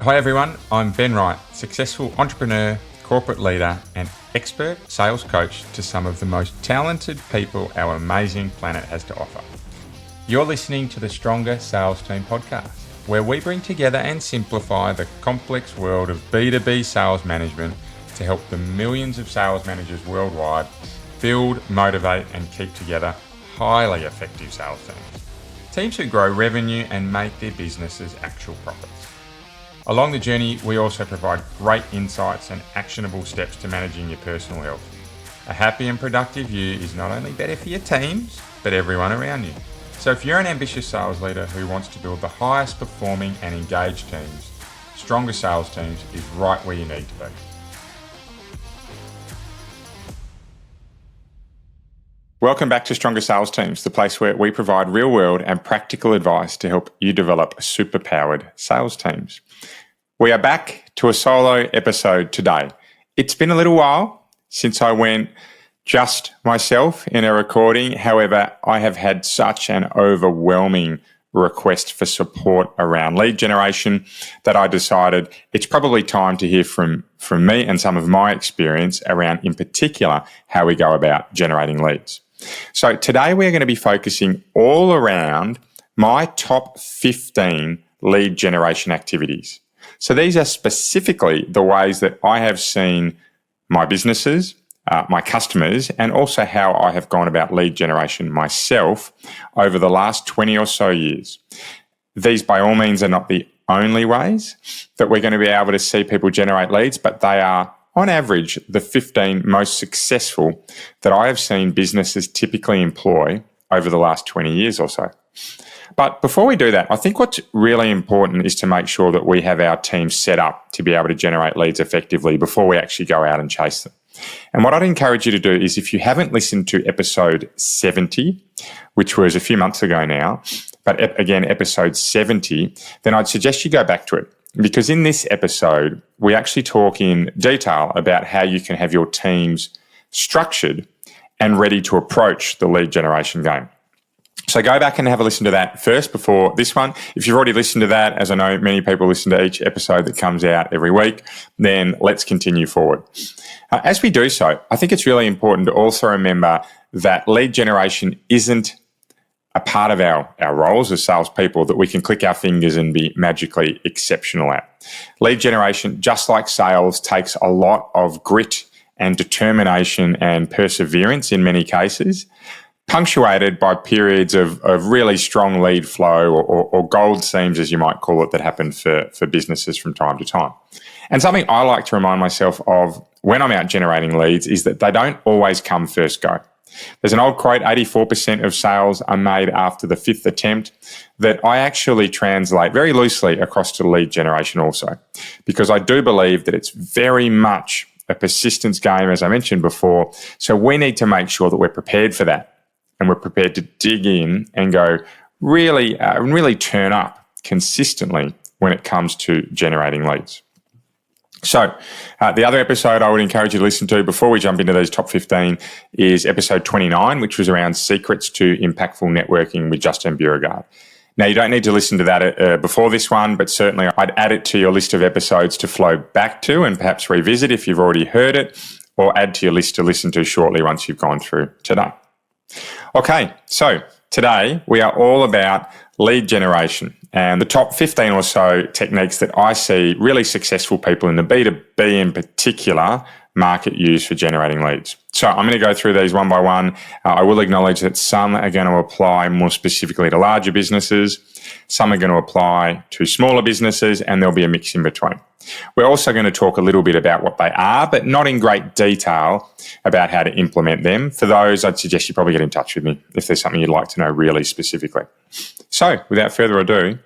Hi everyone, I'm Ben Wright, successful entrepreneur, corporate leader and expert sales coach to some of the most talented people our amazing planet has to offer. You're listening to the Stronger Sales Team podcast, where we bring together and simplify the complex world of B2B sales management to help the millions of sales managers worldwide build, motivate and keep together highly effective sales teams. Teams who grow revenue and make their businesses actual profits. Along the journey, we also provide great insights and actionable steps to managing your personal health. A happy and productive you is not only better for your teams, but everyone around you. So if you're an ambitious sales leader who wants to build the highest performing and engaged teams, Stronger Sales Teams is right where you need to be. Welcome back to Stronger Sales Teams, the place where we provide real-world and practical advice to help you develop superpowered sales teams. We are back to a solo episode today. It's been a little while since I went just myself in a recording. However, I have had such an overwhelming request for support around lead generation that I decided it's probably time to hear from me and some of my experience around, in particular, how we go about generating leads. So today we're going to be focusing all around my top 15 lead generation activities. So these are specifically the ways that I have seen my businesses, my customers, and also how I have gone about lead generation myself over the last 20 or so years. These by all means are not the only ways that we're going to be able to see people generate leads, but they are on average the 15 most successful that I have seen businesses typically employ over the last 20 years or so. But before we do that, I think what's really important is to make sure that we have our team set up to be able to generate leads effectively before we actually go out and chase them. And what I'd encourage you to do is, if you haven't listened to episode 70, which was a few months ago now, but again, episode 70, then I'd suggest you go back to it. Because in this episode, we actually talk in detail about how you can have your teams structured and ready to approach the lead generation game. So go back and have a listen to that first before this one. If you've already listened to that, as I know many people listen to each episode that comes out every week, then let's continue forward. As we do so, I think it's really important to also remember that lead generation isn't a part of our roles as salespeople that we can click our fingers and be magically exceptional at. Lead generation, just like sales, takes a lot of grit and determination and perseverance in many cases, punctuated by periods of really strong lead flow or gold seams, as you might call it, that happen for businesses from time to time. And something I like to remind myself of when I'm out generating leads is that they don't always come first go. There's an old quote, 84% of sales are made after the fifth attempt, that I actually translate very loosely across to lead generation also, because I do believe that it's very much a persistence game, as I mentioned before. So we need to make sure that we're prepared for that and we're prepared to dig in and go really turn up consistently when it comes to generating leads. So the other episode I would encourage you to listen to before we jump into these top 15 is episode 29, which was around secrets to impactful networking with Justin Beauregard. Now, you don't need to listen to that before this one, but certainly I'd add it to your list of episodes to flow back to and perhaps revisit if you've already heard it, or add to your list to listen to shortly once you've gone through today. Okay, so today we are all about lead generation and the top 15 or so techniques that I see really successful people in the B2B in particular market use for generating leads. So I'm going to go through these one by one. I will acknowledge that some are going to apply more specifically to larger businesses, some are going to apply to smaller businesses, and there'll be a mix in between. We're also going to talk a little bit about what they are, but not in great detail about how to implement them. For those, I'd suggest you probably get in touch with me if there's something you'd like to know really specifically. So without further ado,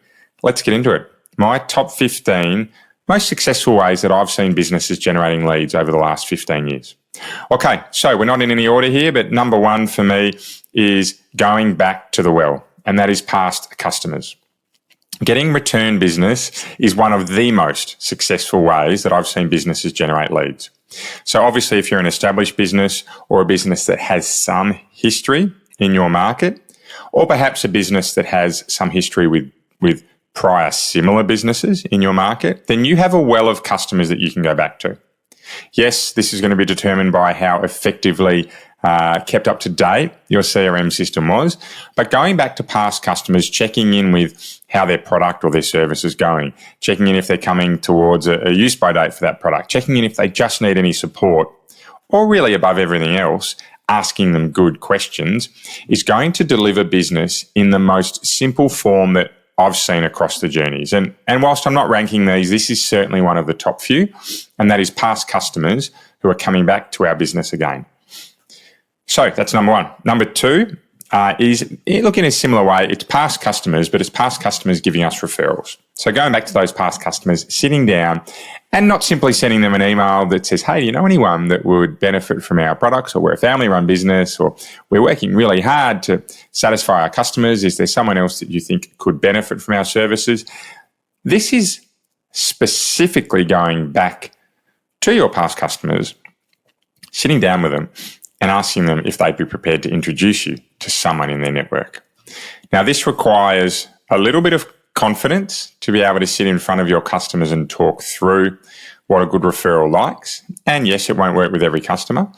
let's get into it. My top 15 most successful ways that I've seen businesses generating leads over the last 15 years. Okay, so we're not in any order here, but number one for me is going back to the well, and that is past customers. Getting return business is one of the most successful ways that I've seen businesses generate leads. So obviously, if you're an established business or a business that has some history in your market, or perhaps a business that has some history with prior similar businesses in your market, then you have a well of customers that you can go back to. Yes, this is going to be determined by how effectively kept up to date your CRM system was, but going back to past customers, checking in with how their product or their service is going, checking in if they're coming towards a use by date for that product, checking in if they just need any support, or really above everything else, asking them good questions is going to deliver business in the most simple form that I've seen across the journeys. And whilst I'm not ranking these, this is certainly one of the top few, and that is past customers who are coming back to our business again. So that's number one. Number two is, look, in a similar way, it's past customers, but it's past customers giving us referrals. So going back to those past customers, sitting down and not simply sending them an email that says, hey, do you know anyone that would benefit from our products, or we're a family-run business, or we're working really hard to satisfy our customers. Is there someone else that you think could benefit from our services? This is specifically going back to your past customers, sitting down with them and asking them if they'd be prepared to introduce you to someone in their network. Now, this requires a little bit of confidence to be able to sit in front of your customers and talk through what a good referral likes. And yes, it won't work with every customer,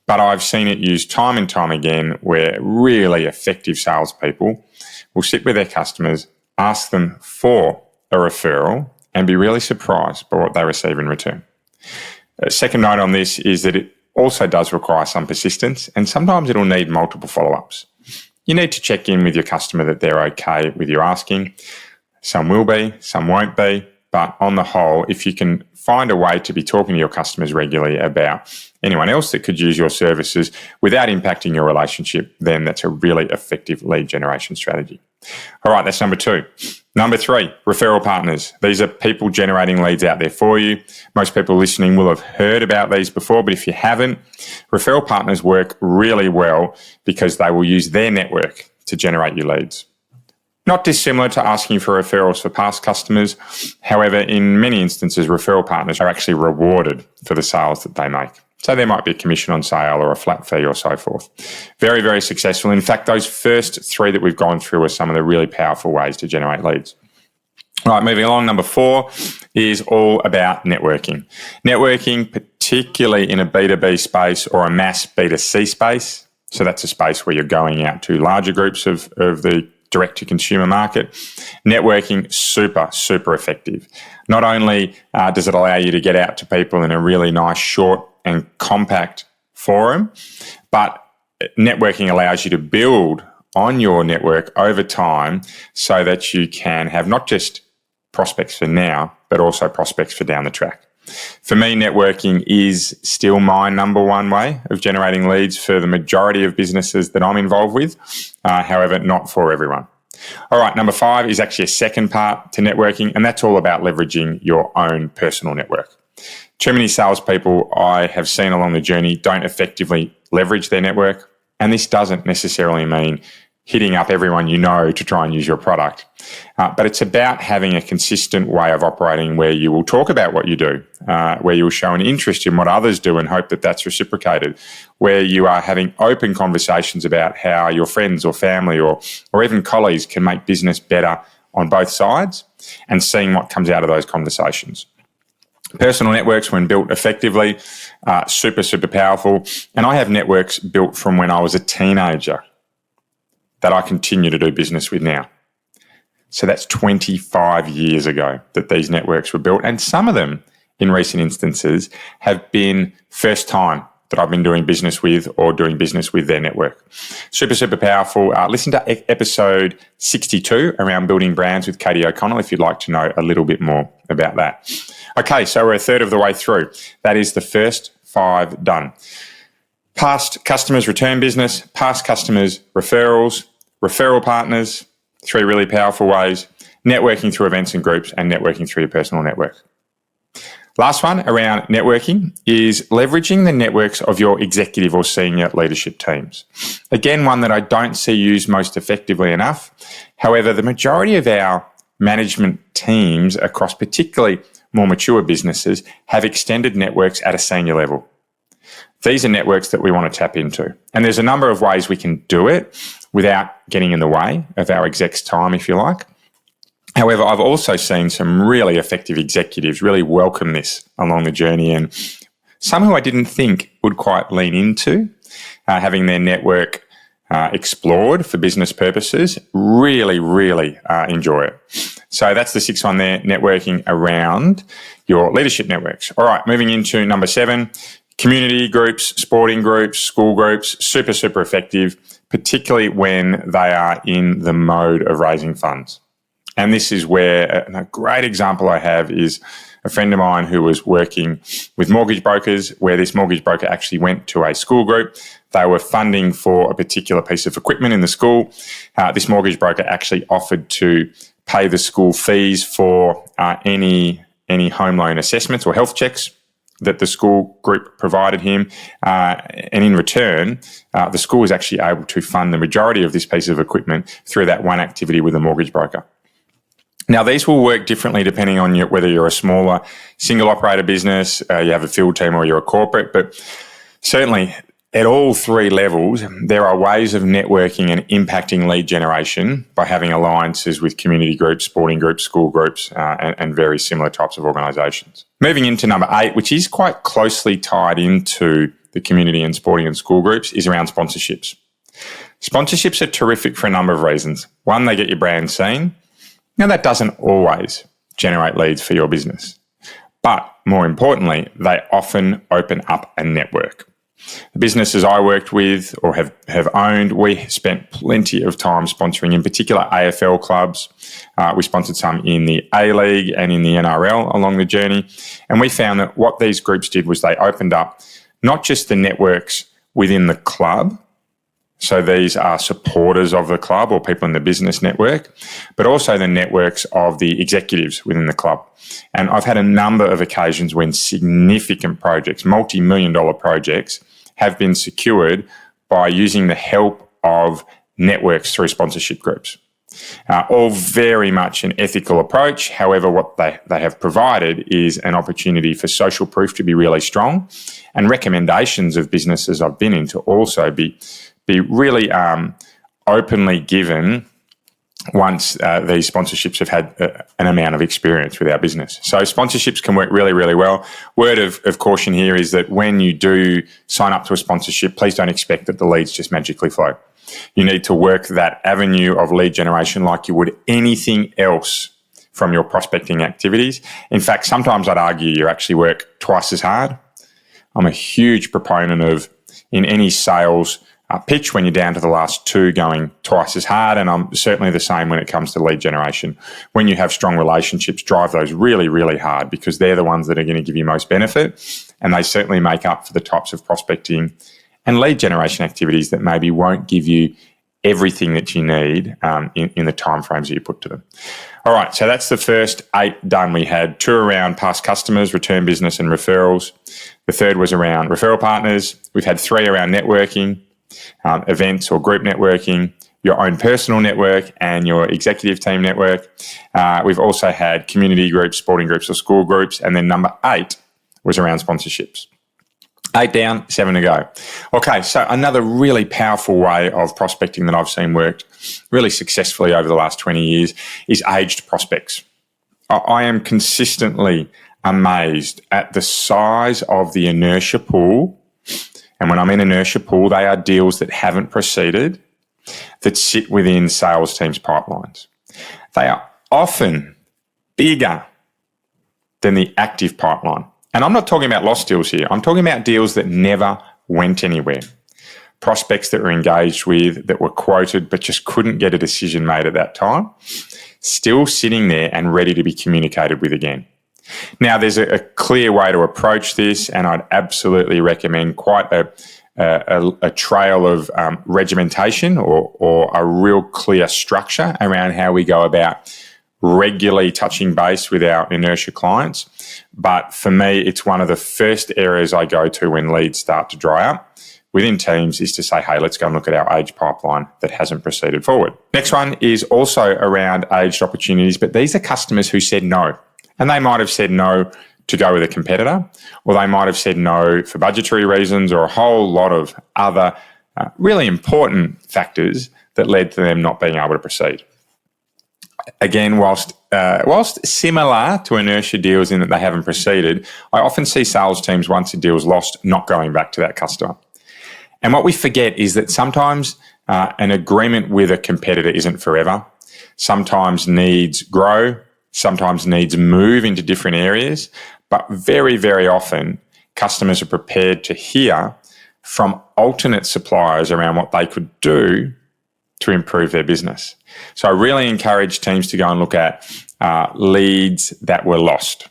but I've seen it used time and time again where really effective salespeople will sit with their customers, ask them for a referral, and be really surprised by what they receive in return. A second note on this is that it also does require some persistence, and sometimes it'll need multiple follow-ups. You need to check in with your customer that they're okay with you asking. Some will be, some won't be, but on the whole, if you can find a way to be talking to your customers regularly about anyone else that could use your services without impacting your relationship, then that's a really effective lead generation strategy. All right, that's number two. Number three, referral partners. These are people generating leads out there for you. Most people listening will have heard about these before, but if you haven't, referral partners work really well because they will use their network to generate you leads. Not dissimilar to asking for referrals for past customers. However, in many instances, referral partners are actually rewarded for the sales that they make. So there might be a commission on sale or a flat fee or so forth. Very, very successful. In fact, those first three that we've gone through are some of the really powerful ways to generate leads. All right, moving along. Number four is all about networking. Networking, particularly in a B2B space or a mass B2C space. So that's a space where you're going out to larger groups of the direct-to-consumer market. Networking, super, super effective. Not only does it allow you to get out to people in a really nice, short and compact forum, but networking allows you to build on your network over time so that you can have not just prospects for now, but also prospects for down the track. For me, networking is still my number one way of generating leads for the majority of businesses that I'm involved with, however, not for everyone. All right, number five is actually a second part to networking, and that's all about leveraging your own personal network. Too many salespeople I have seen along the journey don't effectively leverage their network, and this doesn't necessarily mean hitting up everyone you know to try and use your product. But it's about having a consistent way of operating where you will talk about what you do, where you will show an interest in what others do and hope that that's reciprocated, where you are having open conversations about how your friends or family or even colleagues can make business better on both sides, and seeing what comes out of those conversations. Personal networks, when built effectively, super, super powerful. And I have networks built from when I was a teenager that I continue to do business with now. So that's 25 years ago that these networks were built. And some of them, in recent instances, have been first time that I've been doing business with or doing business with their network. Super, super powerful. Listen to episode 62 around building brands with Katie O'Connell if you'd like to know a little bit more about that. Okay, so we're a third of the way through. That is the first 5 done. Past customers, return business, past customers, referrals, referral partners, 3 really powerful ways, networking through events and groups, and networking through your personal network. Last one around networking is leveraging the networks of your executive or senior leadership teams. Again, one that I don't see used most effectively enough. However, the majority of our management teams across particularly more mature businesses have extended networks at a senior level. These are networks that we want to tap into. And there's a number of ways we can do it without getting in the way of our execs' time, if you like. However, I've also seen some really effective executives really welcome this along the journey, and some who I didn't think would quite lean into having their network explored for business purposes really enjoy it. So that's the 6th one there, networking around your leadership networks. All right, moving into number 7, community groups, sporting groups, school groups, super effective, particularly when they are in the mode of raising funds. And this is where a great example I have is a friend of mine who was working with mortgage brokers, where this mortgage broker actually went to a school group. They were funding for a particular piece of equipment in the school. This mortgage broker actually offered to pay the school fees for any home loan assessments or health checks that the school group provided him. And in return, the school was actually able to fund the majority of this piece of equipment through that one activity with a mortgage broker. Now, these will work differently depending on whether you're a smaller single operator business, you have a field team, or you're a corporate. But certainly at all 3 levels, there are ways of networking and impacting lead generation by having alliances with community groups, sporting groups, school groups, and very similar types of organisations. Moving into number 8, which is quite closely tied into the community and sporting and school groups, is around sponsorships. Sponsorships are terrific for a number of reasons. One, they get your brand seen. Now, that doesn't always generate leads for your business, but more importantly, they often open up a network. The businesses I worked with or have owned, we spent plenty of time sponsoring, in particular, AFL clubs. We sponsored some in the A-League and in the NRL along the journey, and we found that what these groups did was they opened up not just the networks within the club, so these are supporters of the club or people in the business network, but also the networks of the executives within the club. And I've had a number of occasions when significant projects, multi-million-dollar projects, have been secured by using the help of networks through sponsorship groups. All very much an ethical approach. However, what they have provided is an opportunity for social proof to be really strong, and recommendations of businesses I've been in to also be really openly given once these sponsorships have had an amount of experience with our business. So sponsorships can work really well. Word of caution here is that when you do sign up to a sponsorship, please don't expect that the leads just magically flow. You need to work that avenue of lead generation like you would anything else from your prospecting activities. In fact, sometimes I'd argue you actually work twice as hard. I'm a huge proponent of, in any sales pitch, when you're down to the last 2, going twice as hard, and I'm certainly the same when it comes to lead generation. When you have strong relationships, drive those really hard, because they're the ones that are going to give you most benefit, and they certainly make up for the types of prospecting and lead generation activities that maybe won't give you everything that you need in the timeframes that you put to them. All right, so that's the first 8 done. We had 2 around past customers, return business, and referrals. The third was around referral partners. We've had 3 around networking, events or group networking, your own personal network, and your executive team network. We've also had community groups, sporting groups, or school groups. And then number 8 was around sponsorships. 8 down, 7 to go. Okay, so another really powerful way of prospecting that I've seen worked really successfully over the last 20 years is aged prospects. I am consistently amazed at the size of the inertia pool. And when I mean inertia pool, they are deals that haven't proceeded that sit within sales teams' pipelines. They are often bigger than the active pipeline. And I'm not talking about lost deals here. I'm talking about deals that never went anywhere. Prospects that were engaged with, that were quoted, but just couldn't get a decision made at that time, still sitting there and ready to be communicated with again. Now, there's a clear way to approach this, and I'd absolutely recommend quite a trail of regimentation or a real clear structure around how we go about regularly touching base with our inertia clients. But for me, it's one of the first areas I go to when leads start to dry up within teams, is to say, hey, let's go and look at our aged pipeline that hasn't proceeded forward. Next one is also around aged opportunities, but these are customers who said no. And they might have said no to go with a competitor, or they might have said no for budgetary reasons, or a whole lot of other really important factors that led to them not being able to proceed. Again, whilst similar to inertia deals in that they haven't proceeded, I often see sales teams, once a deal's lost, not going back to that customer. And what we forget is that sometimes an agreement with a competitor isn't forever. Sometimes needs grow, sometimes needs move into different areas, but very, very often customers are prepared to hear from alternate suppliers around what they could do to improve their business. So I really encourage teams to go and look at leads that were lost.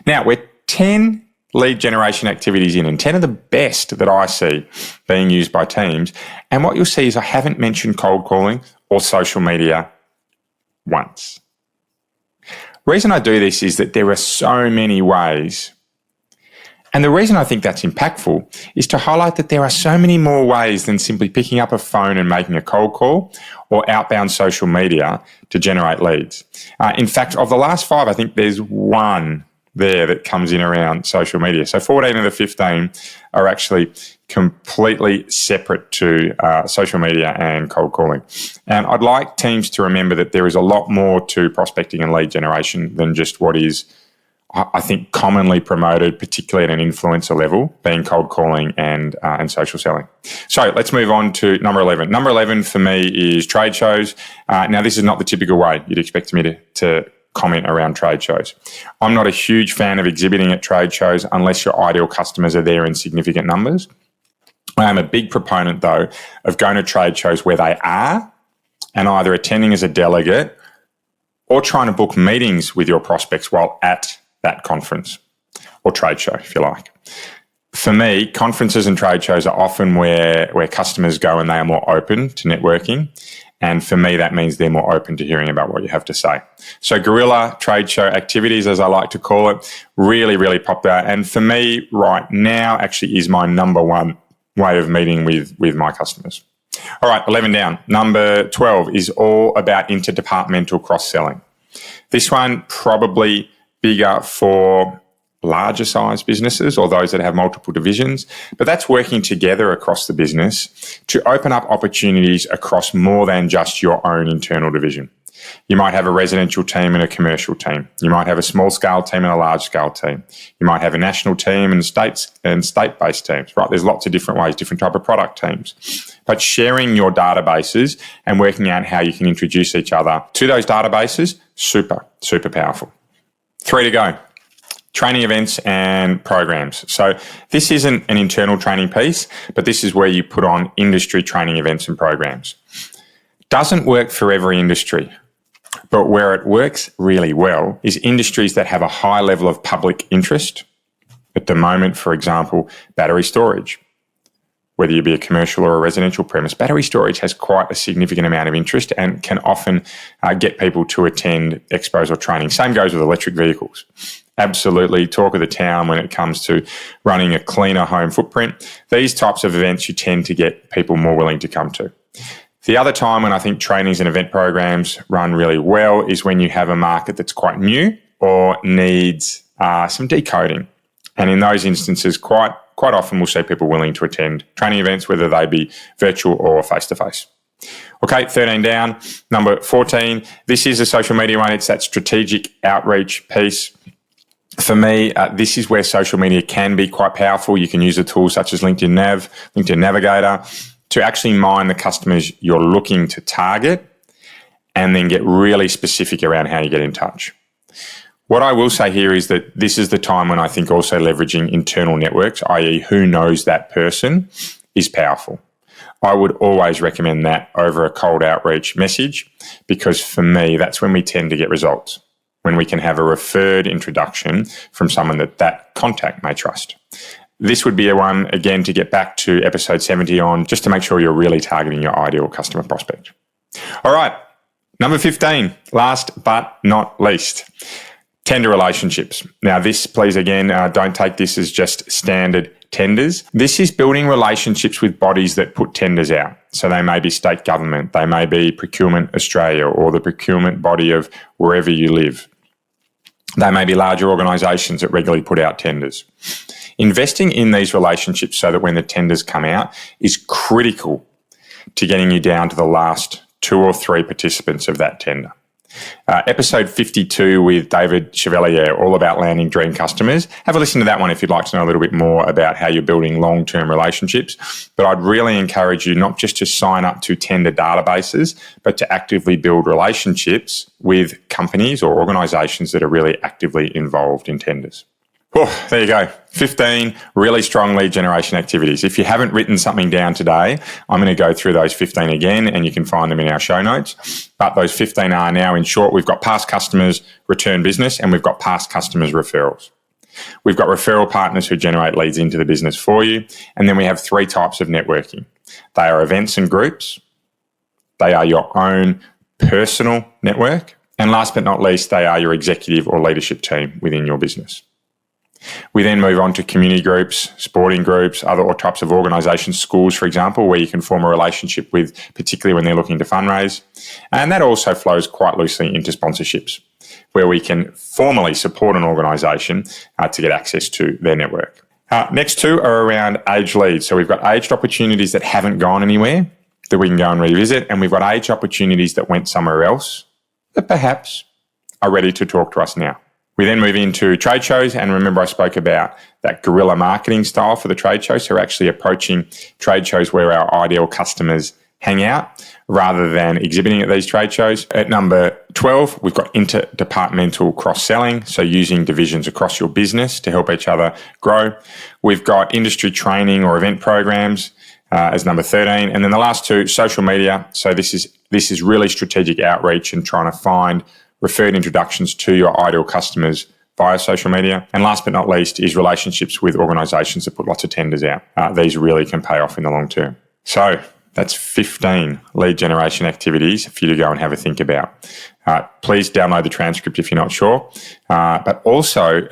Now, we're 10 lead generation activities in, and 10 of the best that I see being used by teams. And what you'll see is I haven't mentioned cold calling or social media once. The reason I do this is that there are so many ways. And the reason I think that's impactful is to highlight that there are so many more ways than simply picking up a phone and making a cold call or outbound social media to generate leads. In fact, of the last 5, I think there's one there that comes in around social media. So 14 of the 15 are actually completely separate to social media and cold calling. And I'd like teams to remember that there is a lot more to prospecting and lead generation than just what is, I think, commonly promoted, particularly at an influencer level, being cold calling and social selling. So let's move on to number 11. Number 11 for me is trade shows. Now, this is not the typical way you'd expect me to comment around trade shows. I'm not a huge fan of exhibiting at trade shows unless your ideal customers are there in significant numbers. I am a big proponent, though, of going to trade shows where they are and either attending as a delegate or trying to book meetings with your prospects while at that conference or trade show, if you like. For me, conferences and trade shows are often where customers go and they are more open to networking. And for me, that means they're more open to hearing about what you have to say. So guerrilla trade show activities, as I like to call it, really, really popular. And for me right now actually is my number one way of meeting with my customers. All right, 11 down. Number 12 is all about interdepartmental cross-selling. This one probably bigger for larger size businesses or those that have multiple divisions, but that's working together across the business to open up opportunities across more than just your own internal division. You might have a residential team and a commercial team. You might have a small scale team and a large scale team. You might have a national team and state-based teams, right? There's lots of different ways, different type of product teams. But sharing your databases and working out how you can introduce each other to those databases, super, super powerful. 3 to go. Training events and programs. So this isn't an internal training piece, but this is where you put on industry training events and programs. Doesn't work for every industry, but where it works really well is industries that have a high level of public interest. At the moment, for example, battery storage. Whether you be a commercial or a residential premise, battery storage has quite a significant amount of interest and can often get people to attend expos or training. Same goes with electric vehicles. Absolutely talk of the town when it comes to running a cleaner home footprint. These types of events you tend to get people more willing to come to. The other time when I think trainings and event programs run really well is when you have a market that's quite new or needs some decoding. And in those instances, quite often we'll see people willing to attend training events, whether they be virtual or face-to-face. Okay, 13 down. Number 14, this is a social media one. It's that strategic outreach piece. For me, this is where social media can be quite powerful. You can use a tool such as LinkedIn Navigator, to actually mine the customers you're looking to target and then get really specific around how you get in touch. What I will say here is that this is the time when I think also leveraging internal networks, i.e. who knows that person, is powerful. I would always recommend that over a cold outreach message because for me, that's when we tend to get results, when we can have a referred introduction from someone that contact may trust. This would be a one, again, to get back to episode 70 on, just to make sure you're really targeting your ideal customer prospect. All right, number 15, last but not least. Tender relationships. Now this, please again, don't take this as just standard tenders. This is building relationships with bodies that put tenders out. So they may be state government, they may be Procurement Australia or the procurement body of wherever you live. They may be larger organisations that regularly put out tenders. Investing in these relationships so that when the tenders come out is critical to getting you down to the last 2 or 3 participants of that tender. Episode 52 with David Chevalier, all about landing dream customers. Have a listen to that one if you'd like to know a little bit more about how you're building long-term relationships. But I'd really encourage you not just to sign up to tender databases, but to actively build relationships with companies or organisations that are really actively involved in tenders. Oh, there you go. 15 really strong lead generation activities. If you haven't written something down today, I'm going to go through those 15 again, and you can find them in our show notes. But those 15 are now, in short, we've got past customers, return business, and we've got past customers, referrals. We've got referral partners who generate leads into the business for you. And then we have 3 types of networking. They are events and groups. They are your own personal network. And last but not least, they are your executive or leadership team within your business. We then move on to community groups, sporting groups, other types of organisations, schools, for example, where you can form a relationship with, particularly when they're looking to fundraise. And that also flows quite loosely into sponsorships, where we can formally support an organisation to get access to their network. Next 2 are around aged leads. So we've got aged opportunities that haven't gone anywhere that we can go and revisit, and we've got aged opportunities that went somewhere else that perhaps are ready to talk to us now. We then move into trade shows, and remember I spoke about that guerrilla marketing style for the trade show. So we're actually approaching trade shows where our ideal customers hang out rather than exhibiting at these trade shows. At number 12, we've got interdepartmental cross-selling, so using divisions across your business to help each other grow. We've got industry training or event programs as number 13. And then the last 2, social media. So this is really strategic outreach and trying to find referred introductions to your ideal customers via social media. And last but not least is relationships with organisations that put lots of tenders out. These really can pay off in the long term. So that's 15 lead generation activities for you to go and have a think about. Please download the transcript if you're not sure. But also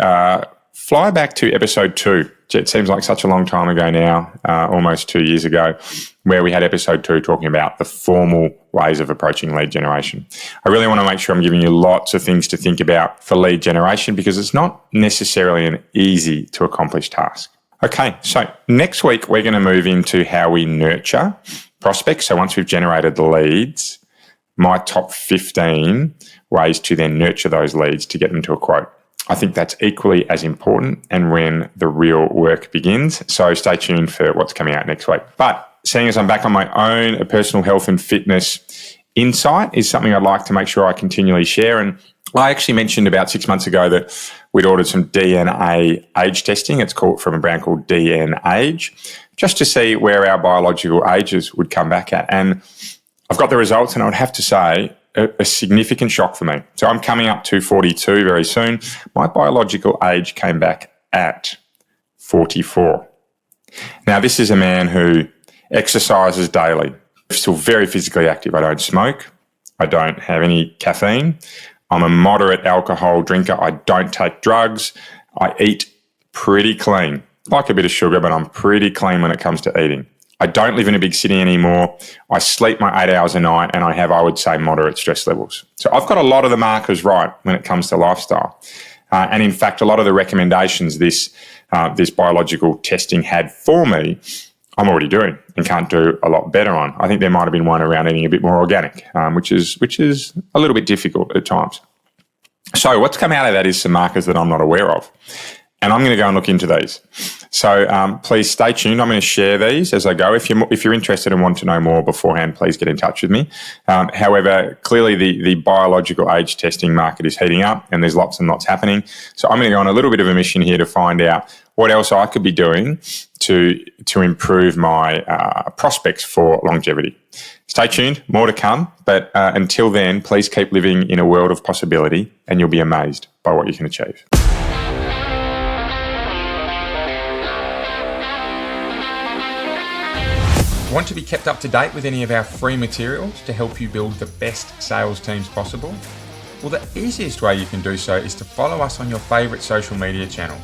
fly back to episode 2. It seems like such a long time ago now, almost 2 years ago, where we had episode 2 talking about the formal ways of approaching lead generation. I really want to make sure I'm giving you lots of things to think about for lead generation because it's not necessarily an easy to accomplish task. Okay, so next week we're going to move into how we nurture prospects. So once we've generated the leads, my top 15 ways to then nurture those leads to get them to a quote. I think that's equally as important and when the real work begins. So stay tuned for what's coming out next week. But seeing as I'm back on my own, a personal health and fitness insight is something I'd like to make sure I continually share. And I actually mentioned about 6 months ago that we'd ordered some DNA age testing. It's called from a brand called DNAge, just to see where our biological ages would come back at. And I've got the results, and I would have to say, a significant shock for me. So I'm coming up to 42 very soon. My biological age came back at 44. Now, this is a man who exercises daily, still very physically active. I don't smoke. I don't have any caffeine. I'm a moderate alcohol drinker. I don't take drugs. I eat pretty clean. Like a bit of sugar, but I'm pretty clean when it comes to eating. I don't live in a big city anymore. I sleep my 8 hours a night and I have, I would say, moderate stress levels. So I've got a lot of the markers right when it comes to lifestyle. And in fact, a lot of the recommendations this biological testing had for me, I'm already doing and can't do a lot better on. I think there might have been one around eating a bit more organic, which is a little bit difficult at times. So what's come out of that is some markers that I'm not aware of. And I'm going to go and look into these. So please stay tuned. I'm going to share these as I go. If you're interested and want to know more beforehand, please get in touch with me. However, clearly the biological age testing market is heating up and there's lots and lots happening. So I'm going to go on a little bit of a mission here to find out what else I could be doing to improve my prospects for longevity. Stay tuned, more to come. But until then, please keep living in a world of possibility and you'll be amazed by what you can achieve. Want to be kept up to date with any of our free materials to help you build the best sales teams possible? Well, the easiest way you can do so is to follow us on your favourite social media channel.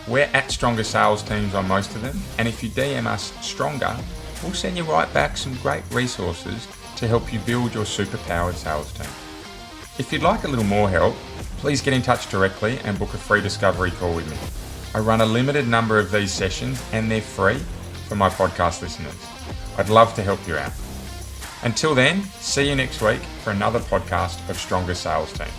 We're at Stronger Sales Teams on most of them, and if you DM us Stronger, we'll send you right back some great resources to help you build your superpowered sales team. If you'd like a little more help, please get in touch directly and book a free discovery call with me. I run a limited number of these sessions and they're free for my podcast listeners. I'd love to help you out. Until then, see you next week for another podcast of Stronger Sales Teams.